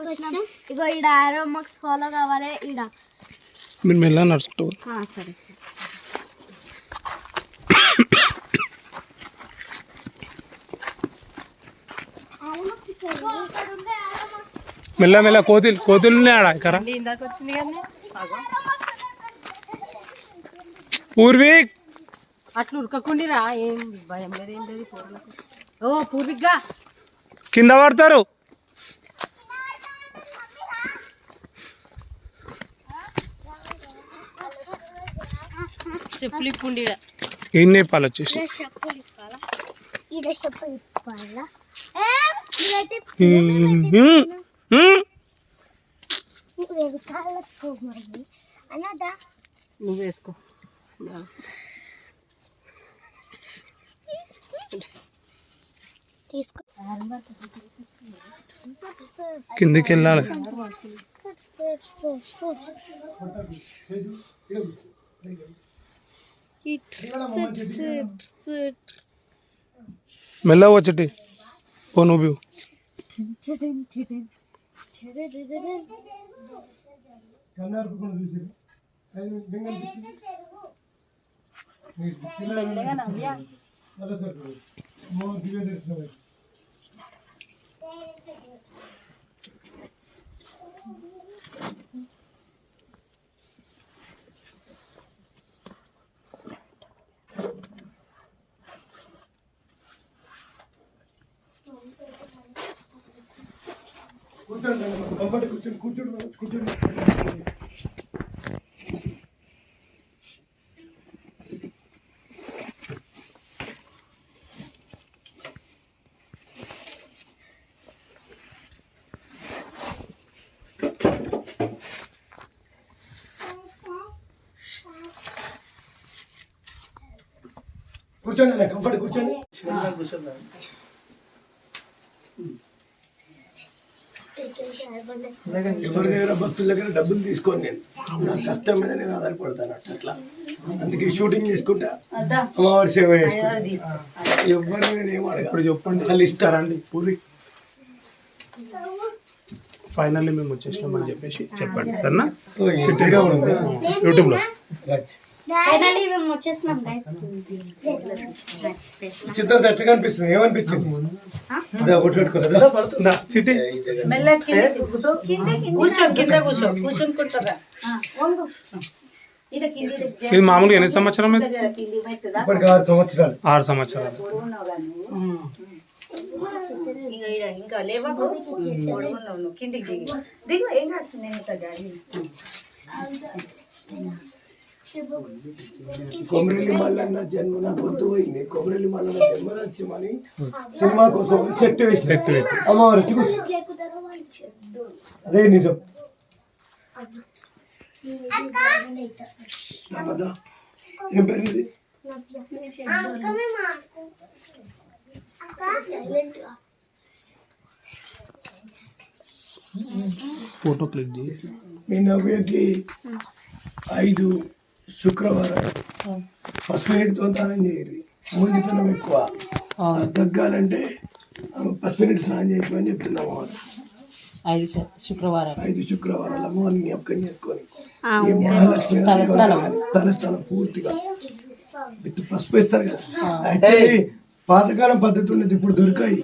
వచ్చినాం. ఇగో ఈడ ఆరో మార్క్స్ ఫాలో కావాలి. ఈడ మీరు మెల్లగా నడుచుకుంటూ సరే మెల్ల మెల్ల కోతులు ఆడ ఇక్కడ పూర్వీక్ అట్లా ఉరకకుండిరా. ఏం భయం లేదు, ఏం లేదు. ఓ పూర్విక్గా కింద పడతారు. చెప్పులు ఇప్పుండి ఏం నేపాలు వచ్చేసి నువ్వు వేసుకో. కిందికి వెళ్ళాలి. మెల్ల వచ్చటి ఓ నువ్వు కూర్చోండి. కంఫర్ట్ కూర్చోండి. ఎవరి దగ్గర భక్తుల దగ్గర డబ్బులు తీసుకొని నేను నా కష్టం మీద నేను ఆధారపడతాను అట్లా. అందుకే షూటింగ్ చేసుకుంటా, అమ్మవారి సేవ చేసుకుంటా. ఎవరు నేను ఏం అడగ. ఇప్పుడు చెప్పండి, వాళ్ళు ఇస్తారండి పూరి ఫైనల్లీ మేము వచ్చేసినామని చెప్పేసి చెప్పండి సరేనా. యూట్యూబ్లో చిత్రం ఎట్లా కనిపిస్తుంది, ఏమనిపించింది? ఇది మామూలుగా ఎన్ని సంవత్సరం? ఇప్పటికి 6 సంవత్సరాలు. 6 సంవత్సరాలు. ఇంకా లేవకు కిందికి దిగు. ఏం కాదు, కొమరెల్లి మల్లన్న జన్మ నాకు గుర్తు పోయింది. కొమరెల్లి మల్లన్న జన్మరాజ్యమని సినిమా కోసం సెట్ పెట్టి అమ్మవారికి అదే నిజం. ఏం పేరు ఇది? ఫోటో క్లిక్ చేసి మీ నవ్యకి 5 శుక్రవారం ఫస్ట్ మినిట్తో స్నానం చేయరు. మూడితనం ఎక్కువ తగ్గాలంటే ఫస్ట్ మినిట్ స్నానం చేయమని చెప్తున్నాం. 5 శుక్రవారాలు అమ్మవారిని జ్ఞాపకం చేసుకొని మహాలక్ష్మి తలస్నానం పూర్తిగా పసుపు ఇస్తారు కదా. యాక్చువల్లీ పాతకాలం పద్ధతి ఉండేది, ఇప్పుడు దొరికాయి.